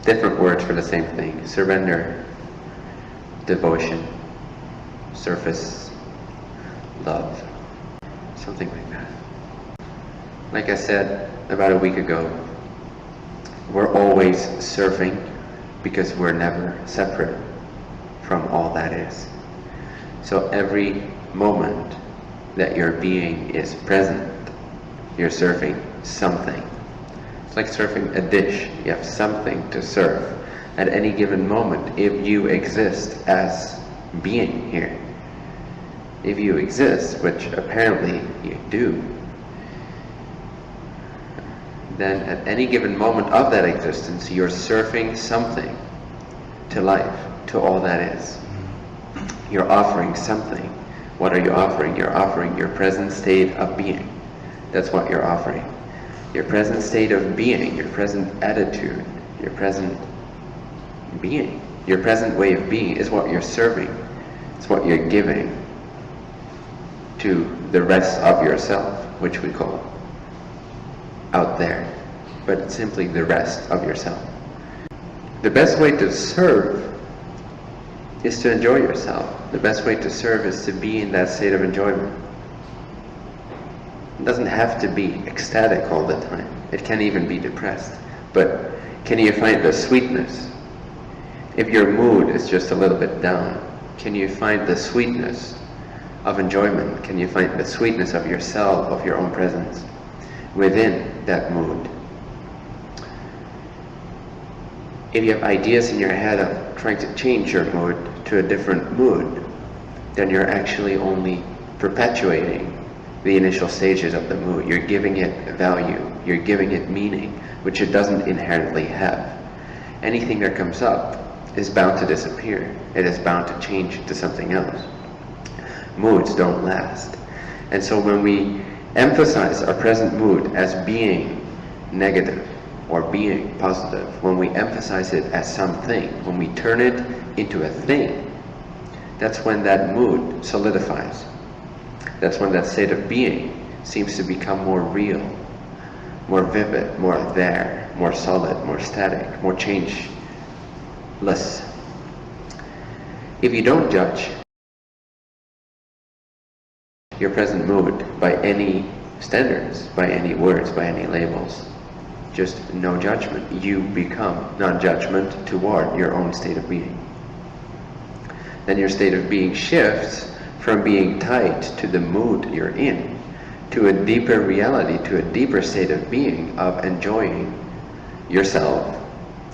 Different words for the same thing. Surrender, devotion, surface, love, something like that. Like I said about a week ago, we're always surfing because we're never separate from all that is. So every moment that your being is present, you're surfing something. It's like surfing a dish. You have something to surf at any given moment if you exist as being here. If you exist, which apparently you do, then at any given moment of that existence, you're surfing something to life, to all that is. You're offering something. What are you offering? You're offering your present state of being. That's what you're offering. Your present state of being, your present attitude, your present being, your present way of being is what you're serving. It's what you're giving to the rest of yourself, which we call out there, but it's simply the rest of yourself. The best way to serve is to enjoy yourself. The best way to serve is to be in that state of enjoyment. It doesn't have to be ecstatic all the time. It can even be depressed. But can you find the sweetness? If your mood is just a little bit down, can you find the sweetness of enjoyment? Can you find the sweetness of yourself, of your own presence within that mood? If you have ideas in your head of trying to change your mood to a different mood, then you're actually only perpetuating the initial stages of the mood. You're giving it value, you're giving it meaning, which it doesn't inherently have. Anything that comes up is bound to disappear. It is bound to change to something else. Moods don't last. And so when we emphasize our present mood as being negative or being positive, when we emphasize it as something, when we turn it into a thing, that's when that mood solidifies. That's when that state of being seems to become more real, more vivid, more there, more solid, more static, more changeless. If you don't judge your present mood by any standards, by any words, by any labels, just no judgment, you become non-judgment toward your own state of being. Then your state of being shifts from being tied to the mood you're in to a deeper reality, to a deeper state of being of enjoying yourself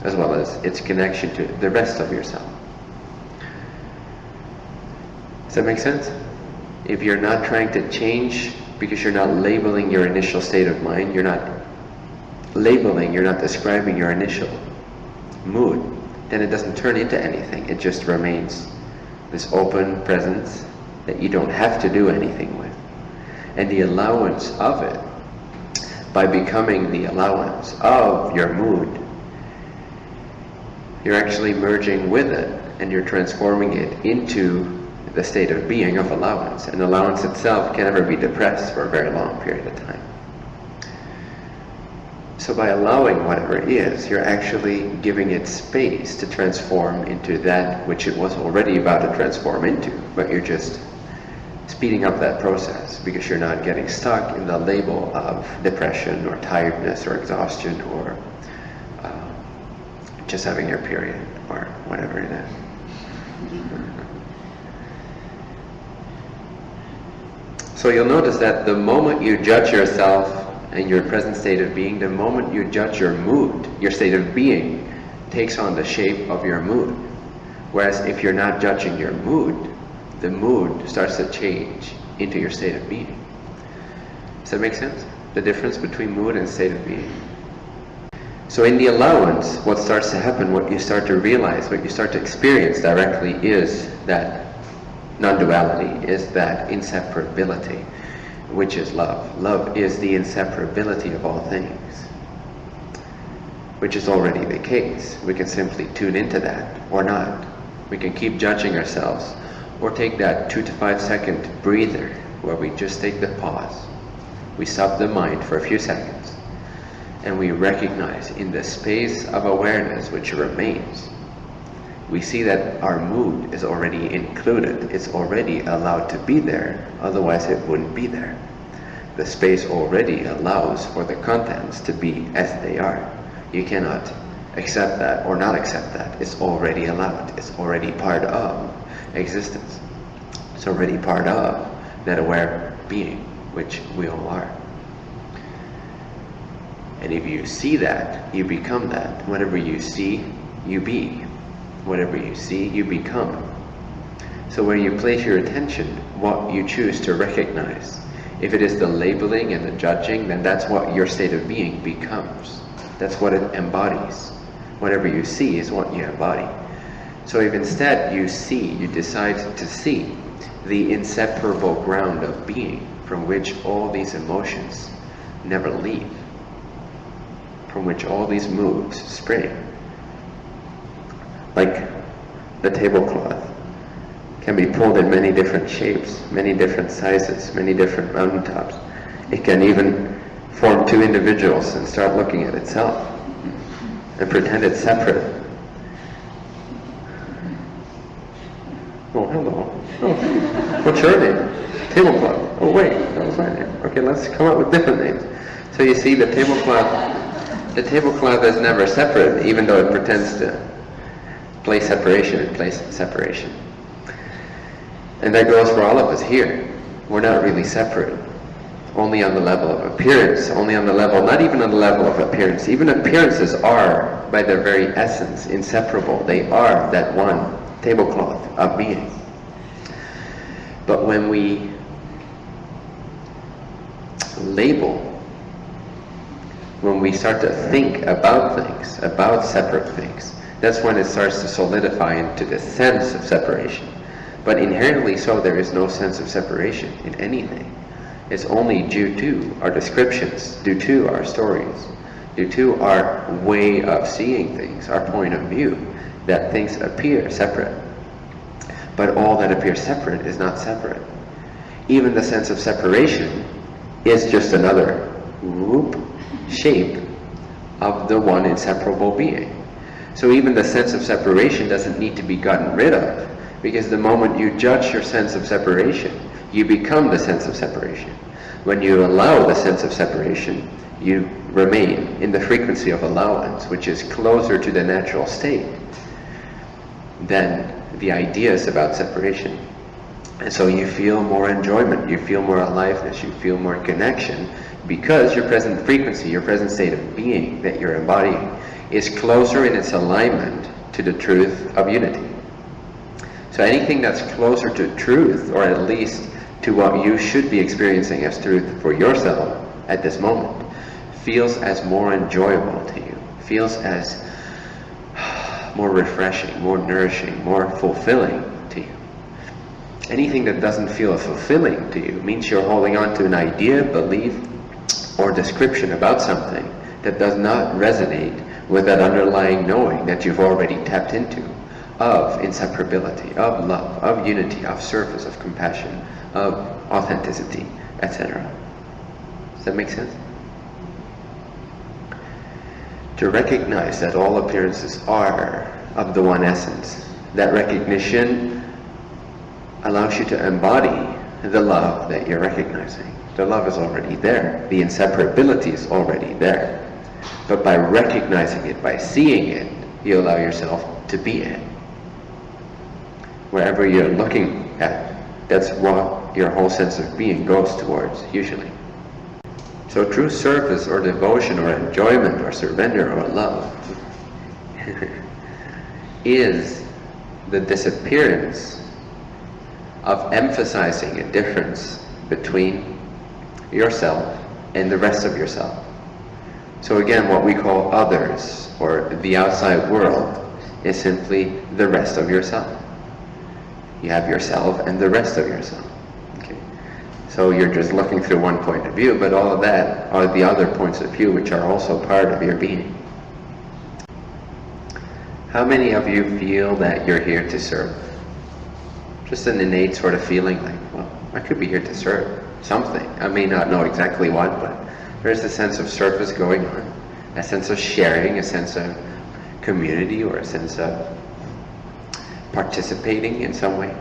as well as its connection to the rest of yourself. Does that make sense? If you're not trying to change because you're not labeling your initial state of mind, you're not labeling, you're not describing your initial mood, then it doesn't turn into anything. It just remains this open presence that you don't have to do anything with. And the allowance of it, by becoming the allowance of your mood, you're actually merging with it and you're transforming it into the state of being of allowance. And allowance itself can never be depressed for a very long period of time. So by allowing whatever it is, you're actually giving it space to transform into that which it was already about to transform into, but you're just speeding up that process because you're not getting stuck in the label of depression or tiredness or exhaustion or just having your period or whatever it is. So you'll notice that the moment you judge yourself and your present state of being, the moment you judge your mood, your state of being takes on the shape of your mood. Whereas if you're not judging your mood, the mood starts to change into your state of being. Does that make sense? The difference between mood and state of being. So in the allowance, what starts to happen, what you start to realize, what you start to experience directly is that non-duality, is that inseparability, which is love. Love is the inseparability of all things, which is already the case. We can simply tune into that or not. We can keep judging ourselves or take that 2 to 5 second breather where we just take the pause. We stop the mind for a few seconds and we recognize in the space of awareness which remains, we see that our mood is already included, it's already allowed to be there, otherwise it wouldn't be there. The space already allows for the contents to be as they are. You cannot accept that or not accept that. It's already allowed. It's already part of existence. It's already part of that aware being, which we all are. And if you see that, you become that. Whatever you see, you be. Whatever you see, you become. So where you place your attention, what you choose to recognize. If it is the labeling and the judging, then that's what your state of being becomes. That's what it embodies. Whatever you see is what you embody. So if instead you see, you decide to see the inseparable ground of being from which all these emotions never leave, from which all these moods spring, like the tablecloth can be pulled in many different shapes, many different sizes, many different mountaintops. It can even form two individuals and start looking at itself and pretend it's separate. Oh, hello. Oh, what's your name? Tablecloth. Oh, wait, that was my name. Okay, let's come up with different names. So you see, the tablecloth is never separate, even though it pretends to play separation and place separation. And that goes for all of us here. We're not really separate. Only on the level of appearance, only on the level, not even on the level of appearance. Even appearances are, by their very essence, inseparable. They are that one tablecloth of being. But when we label, when we start to think about things, about separate things, that's when it starts to solidify into the sense of separation. But inherently so, there is no sense of separation in anything. It's only due to our descriptions, due to our stories, due to our way of seeing things, our point of view, that things appear separate. But all that appears separate is not separate. Even the sense of separation is just another shape of the one inseparable being. So even the sense of separation doesn't need to be gotten rid of, because the moment you judge your sense of separation, you become the sense of separation. When you allow the sense of separation, you remain in the frequency of allowance, which is closer to the natural state than the ideas about separation. And so you feel more enjoyment, you feel more aliveness, you feel more connection, because your present frequency, your present state of being that you're embodying is closer in its alignment to the truth of unity. So anything that's closer to truth, or at least to what you should be experiencing as truth for yourself at this moment, feels as more enjoyable to you, feels as more refreshing, more nourishing, more fulfilling to you. Anything that doesn't feel fulfilling to you means you're holding on to an idea, belief, or description about something that does not resonate with that underlying knowing that you've already tapped into, of inseparability, of love, of unity, of service, of compassion, of authenticity, etc. Does that make sense? To recognize that all appearances are of the one essence, that recognition allows you to embody the love that you're recognizing. The love is already there. The inseparability is already there. But by recognizing it, by seeing it, you allow yourself to be it. Wherever you're looking at, that's what your whole sense of being goes towards, usually. So true service or devotion or enjoyment or surrender or love is the disappearance of emphasizing a difference between yourself and the rest of yourself. So again, what we call others or the outside world is simply the rest of yourself. You have yourself and the rest of yourself. Okay. So you're just looking through one point of view, but all of that are the other points of view which are also part of your being. How many of you feel that you're here to serve? Just an innate sort of feeling like, well, I could be here to serve something. I may not know exactly what, but there's a sense of service going on. a sense of sharing, a sense of community, or a sense of participating in some way.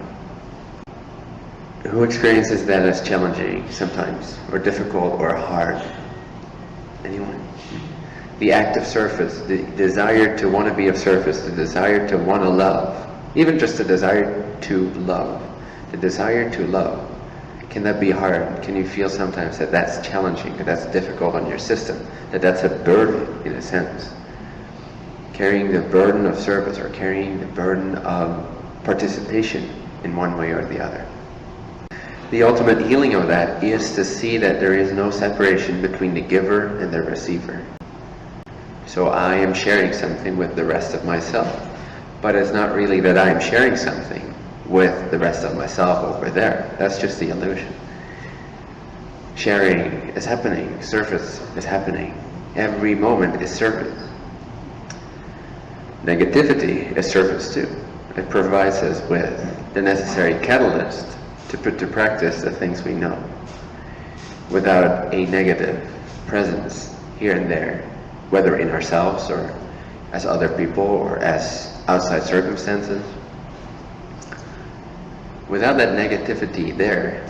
Who experiences that as challenging sometimes, or difficult, or hard? Anyone? The act of service, the desire to want to be of service, the desire to want to love, even just the desire to love, the desire to love. Can that be hard? Can you feel sometimes that that's challenging, that that's difficult on your system, that that's a burden in a sense? Carrying the burden of service, or carrying the burden of participation in one way or the other. The ultimate healing of that is to see that there is no separation between the giver and the receiver. So I am sharing something with the rest of myself, but it's not really that I am sharing something with the rest of myself over there. That's just the illusion. Sharing is happening, service is happening. Every moment is service. Negativity is service too. It provides us with the necessary catalyst to put to practice the things we know. Without a negative presence here and there, whether in ourselves or as other people or as outside circumstances, without that negativity there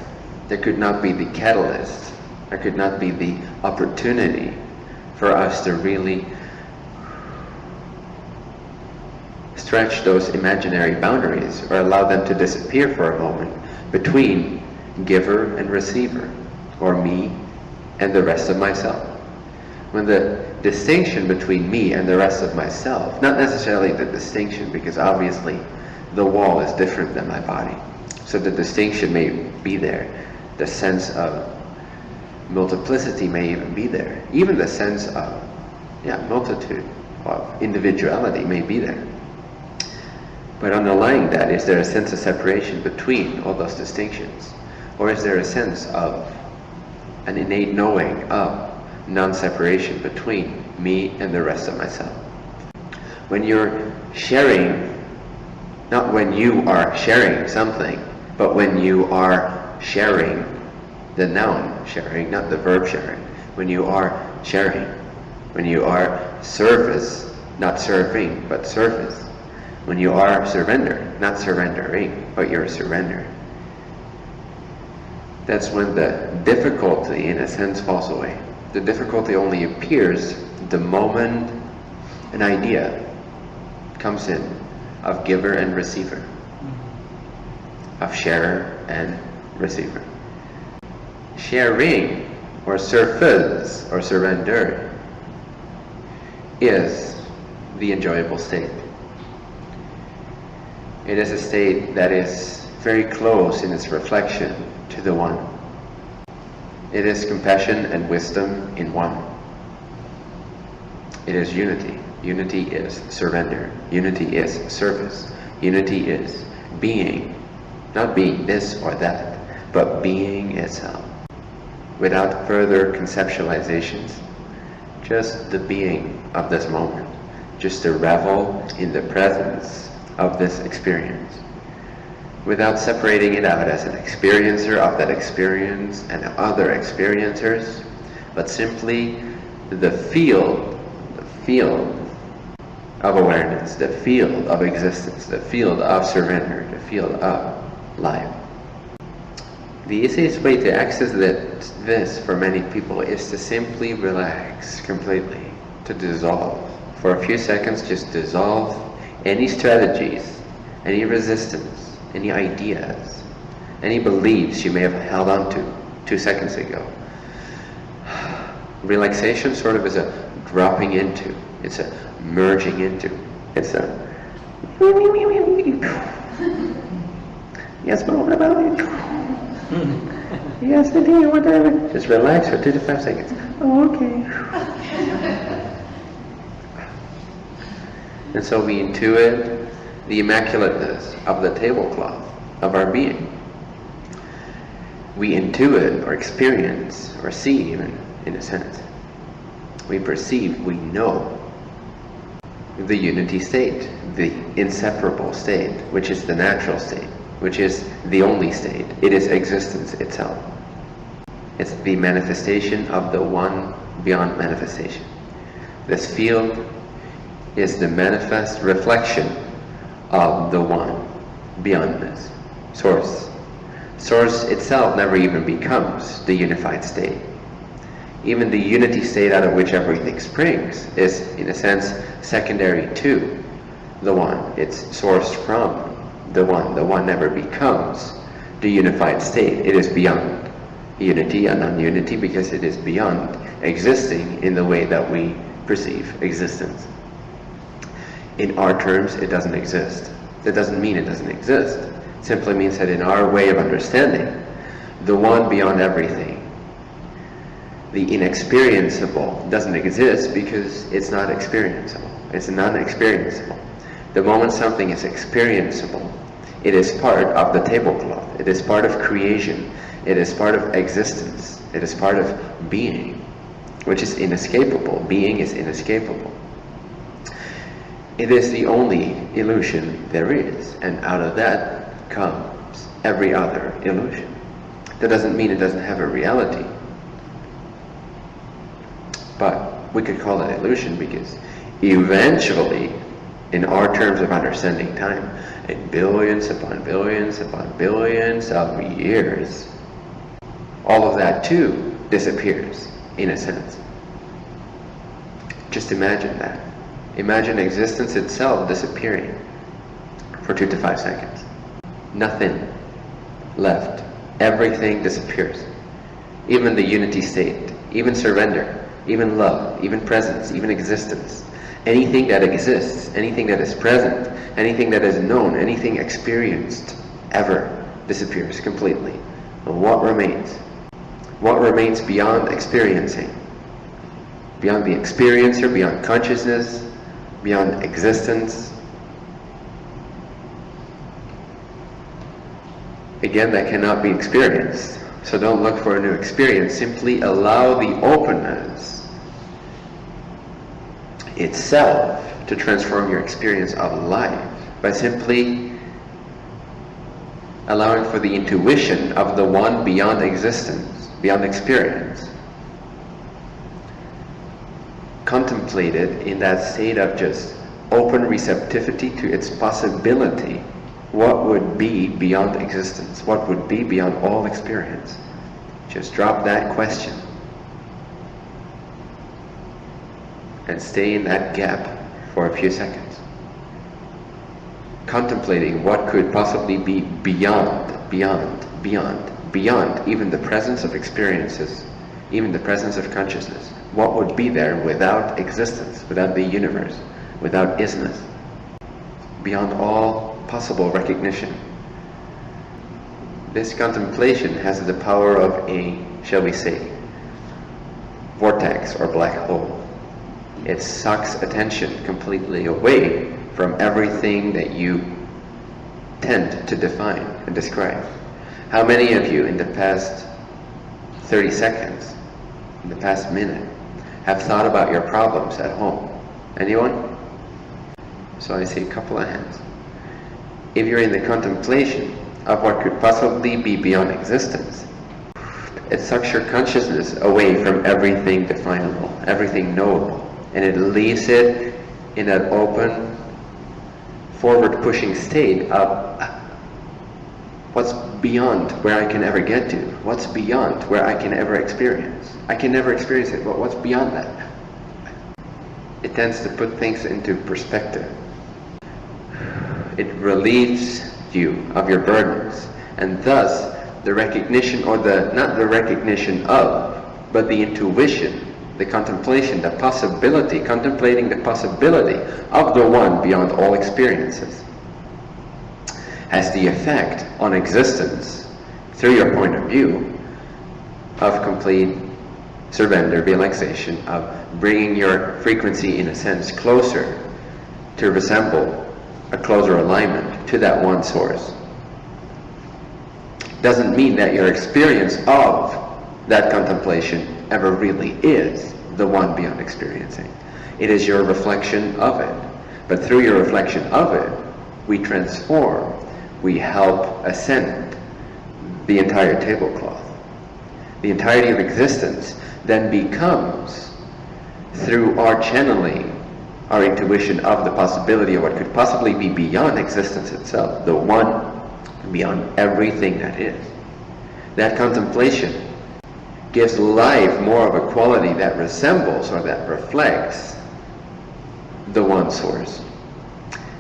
could not be the catalyst, there could not be the opportunity for us to really stretch those imaginary boundaries or allow them to disappear for a moment between giver and receiver, or me and the rest of myself. When the distinction between me and the rest of myself, not necessarily the distinction, because obviously the wall is different than my body, so the distinction may be there, the sense of multiplicity may even be there, even the sense of multitude, of individuality may be there. But underlying that, is there a sense of separation between all those distinctions? Or is there a sense of an innate knowing of non-separation between me and the rest of myself? When you're sharing, not when you are sharing something, but when you are sharing, the noun sharing, not the verb sharing, when you are sharing, when you are service, not serving, but service, when you are surrender, not surrendering, but you're surrender. That's when the difficulty, in a sense, falls away. The difficulty only appears the moment an idea comes in of giver and receiver, of sharer and receiver. Sharing, or surface, or surrender, is the enjoyable state. It is a state that is very close in its reflection to the One. It is compassion and wisdom in one. It is unity. Unity is surrender. Unity is service. Unity is being. Not being this or that, but being itself. Without further conceptualizations. Just the being of this moment. Just to revel in the presence of this experience, without separating it out as an experiencer of that experience and other experiencers, but simply the field of awareness, the field of existence, the field of surrender, the field of life. The easiest way to access this for many people is to simply relax completely, to dissolve. For a few seconds, just dissolve any strategies, any resistance, any ideas, any beliefs you may have held on to 2 seconds ago. Relaxation sort of is a dropping into, it's a merging into, it's a yes, but what about it? Yes, indeed, whatever. Just relax for 2 to 5 seconds. Oh, okay. And so we intuit the immaculateness of the tablecloth of our being. We intuit or experience or see, even in a sense. We perceive, we know the unity state, the inseparable state, which is the natural state, which is the only state. It is existence itself. It's the manifestation of the one beyond manifestation. This field is the manifest reflection of the one, beyondness, source. Source itself never even becomes the unified state. Even the unity state out of which everything springs is, in a sense, secondary to the one. It's sourced from the one. The one never becomes the unified state. It is beyond unity and non-unity because it is beyond existing in the way that we perceive existence. In our terms, it doesn't exist. That doesn't mean it doesn't exist. It simply means that in our way of understanding, the one beyond everything, the inexperienceable, doesn't exist because it's not experienceable. It's non-experienceable. The moment something is experienceable, it is part of the tablecloth. It is part of creation. It is part of existence. It is part of being, which is inescapable. Being is inescapable. It is the only illusion there is, and out of that comes every other illusion. That doesn't mean it doesn't have a reality, but we could call it illusion because eventually, in our terms of understanding time, in billions upon billions upon billions of years, all of that too disappears, in a sense. Just imagine that. Imagine existence itself disappearing for 2 to 5 seconds. Nothing left. Everything disappears. Even the unity state, even surrender, even love, even presence, even existence. Anything that exists, anything that is present, anything that is known, anything experienced, ever disappears completely. And what remains? What remains beyond experiencing? Beyond the experiencer, beyond consciousness, beyond existence? Again, that cannot be experienced. So don't look for a new experience. Simply allow the openness itself to transform your experience of life by simply allowing for the intuition of the one beyond existence, beyond experience. Contemplate it in that state of just open receptivity to its possibility. What would be beyond existence? What would be beyond all experience? Just drop that question and stay in that gap for a few seconds, contemplating what could possibly be beyond even the presence of experiences, even the presence of consciousness. What would be there without existence, without the universe, without isness, beyond all possible recognition? This contemplation has the power of a, shall we say, vortex or black hole. It sucks attention completely away from everything that you tend to define and describe. How many of you in the past 30 seconds, in the past minute, have thought about your problems at home? Anyone? So I see a couple of hands. If you're in the contemplation of what could possibly be beyond existence, it sucks your consciousness away from everything definable, everything knowable, and it leaves it in that open, forward-pushing state of what's beyond where I can ever get to, what's beyond where I can ever experience. I can never experience it, but what's beyond that? It tends to put things into perspective. It relieves you of your burdens, and thus the recognition, or not the recognition of, but the intuition, the contemplation, the possibility, contemplating the possibility of the one beyond all experiences, has the effect on existence, through your point of view, of complete surrender, relaxation, of bringing your frequency, in a sense, closer to resemble a closer alignment to that one source. Doesn't mean that your experience of that contemplation ever really is the one beyond experiencing. It is your reflection of it. But through your reflection of it, we transform, we help ascend the entire tablecloth. The entirety of existence then becomes through our channeling, our intuition of the possibility of what could possibly be beyond existence itself, the one beyond everything that is. That contemplation gives life more of a quality that resembles or that reflects the one source.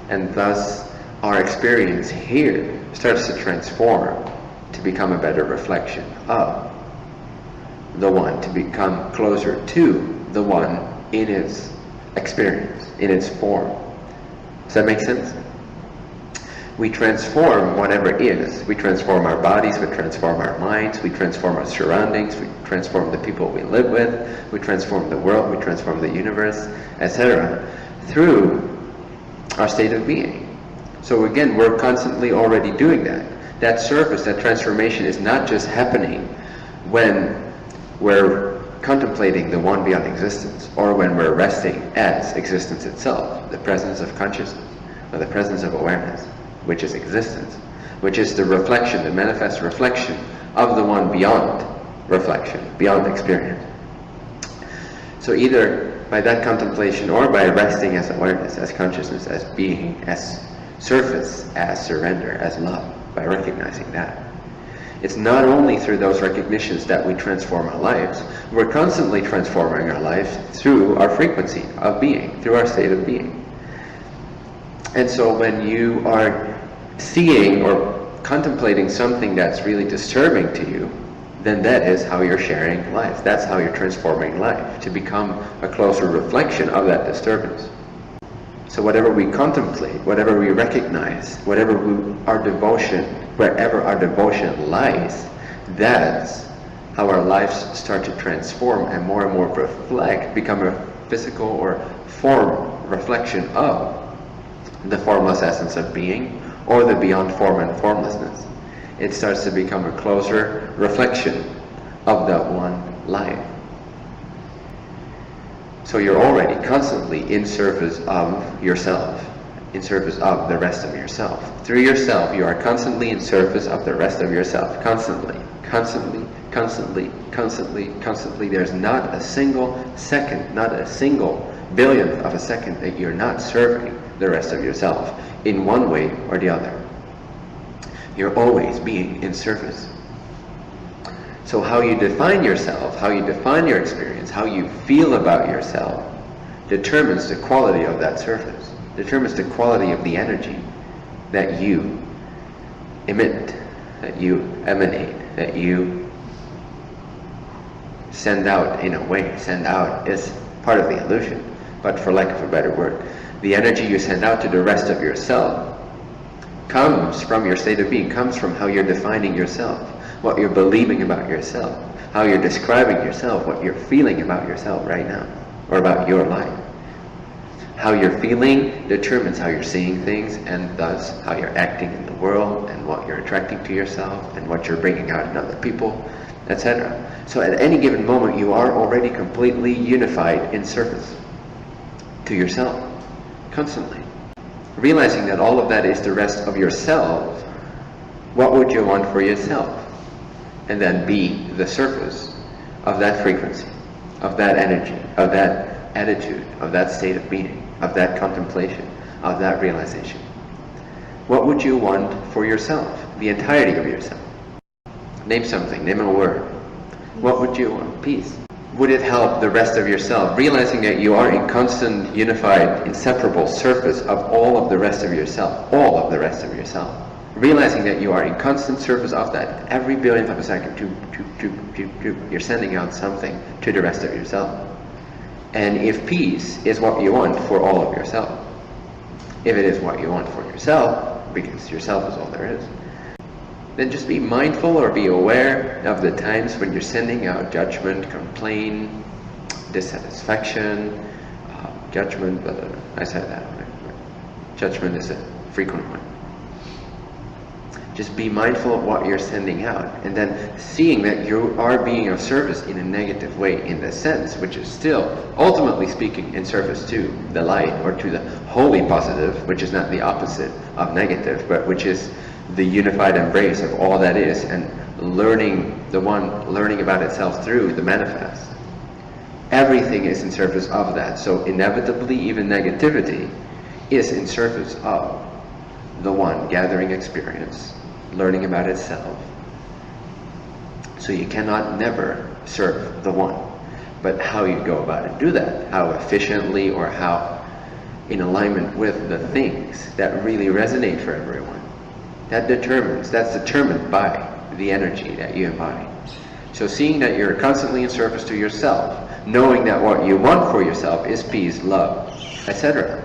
And thus our experience here starts to transform to become a better reflection of the one, to become closer to the one in its experience, in its form. Does that make sense? We transform whatever is. We transform our bodies, we transform our minds, we transform our surroundings, we transform the people we live with, we transform the world, we transform the universe, etc. through our state of being. So again, we're constantly already doing that. That service, that transformation is not just happening when we're contemplating the one beyond existence, or when we're resting as existence itself, the presence of consciousness, or the presence of awareness, which is existence, which is the reflection, the manifest reflection of the one beyond reflection, beyond experience. So either by that contemplation, or by resting as awareness, as consciousness, as being, as surface, as surrender, as love, by recognizing that. It's not only through those recognitions that we transform our lives, we're constantly transforming our lives through our frequency of being, through our state of being. And so when you are seeing or contemplating something that's really disturbing to you, then that is how you're sharing life. That's how you're transforming life, to become a closer reflection of that disturbance. So whatever we contemplate, whatever we recognize, wherever our devotion lies, that's how our lives start to transform and more reflect, become a physical or form reflection of the formless essence of being, or the beyond form and formlessness. It starts to become a closer reflection of that one life. So you're already constantly in service of yourself, in service of the rest of yourself. Through yourself, you are constantly in service of the rest of yourself. Constantly, constantly, constantly, constantly, constantly. There's not a single second, not a single billionth of a second that you're not serving the rest of yourself in one way or the other. You're always being in service. So how you define yourself, how you define your experience, how you feel about yourself, determines the quality of that service, determines the quality of the energy that you emit, that you emanate, that you send out in a way. Send out is part of the illusion, but for lack of a better word, the energy you send out to the rest of yourself comes from your state of being, comes from how you're defining yourself, what you're believing about yourself, how you're describing yourself, what you're feeling about yourself right now, or about your life. How you're feeling determines how you're seeing things, and thus how you're acting in the world, and what you're attracting to yourself, and what you're bringing out in other people, etc. So at any given moment, you are already completely unified in service to yourself, constantly. Realizing that all of that is the rest of yourself, what would you want for yourself? And then be the surface of that frequency, of that energy, of that attitude, of that state of being, of that contemplation, of that realization. What would you want for yourself, the entirety of yourself? Name something, name a word. What would you want? Peace. Would it help the rest of yourself, realizing that you are in constant, unified, inseparable service of all of the rest of yourself, all of the rest of yourself? Realizing that you are in constant service of that, every billionth of a second, you're sending out something to the rest of yourself. And if peace is what you want for all of yourself, if it is what you want for yourself, because yourself is all there is, then just be mindful or be aware of the times when you're sending out judgment, complaint, dissatisfaction, judgment, I said that one. Judgment is a frequent one. Just be mindful of what you're sending out, and then seeing that you are being of service in a negative way, in the sense, which is still, ultimately speaking, in service to the light, or to the wholly positive, which is not the opposite of negative, but which is the unified embrace of all that is, and learning about itself through the manifest. Everything is in service of that. So inevitably, even negativity is in service of the one gathering experience, learning about itself. So you cannot never serve the one. But how you go about it, do that, how efficiently or how in alignment with the things that really resonate for everyone. That's determined by the energy that you embody. So seeing that you're constantly in service to yourself, knowing that what you want for yourself is peace, love, etc.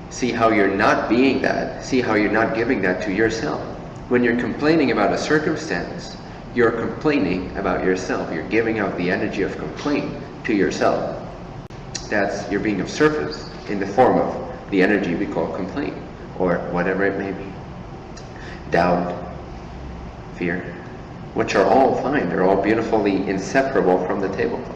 See how you're not being that. See how you're not giving that to yourself. When you're complaining about a circumstance, you're complaining about yourself. You're giving out the energy of complaint to yourself. You're being of service in the form of the energy we call complaint, or whatever it may be. Doubt, fear, which are all fine. They're all beautifully inseparable from the tablecloth.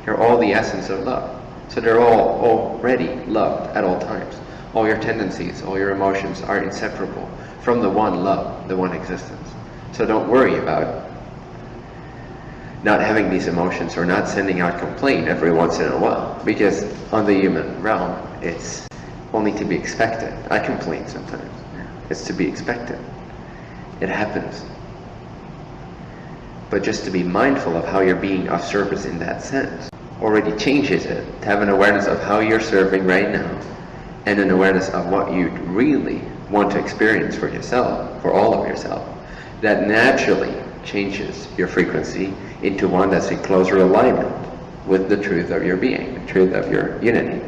They're all the essence of love. So they're all already loved at all times. All your tendencies, all your emotions are inseparable from the one love, the one existence. So don't worry about not having these emotions or not sending out complaint every once in a while, because on the human realm, it's only to be expected. I complain sometimes. It's to be expected. It happens. But just to be mindful of how you're being of service in that sense already changes it. To have an awareness of how you're serving right now, and an awareness of what you really want to experience for yourself, for all of yourself, that naturally changes your frequency into one that's in closer alignment with the truth of your being, the truth of your unity.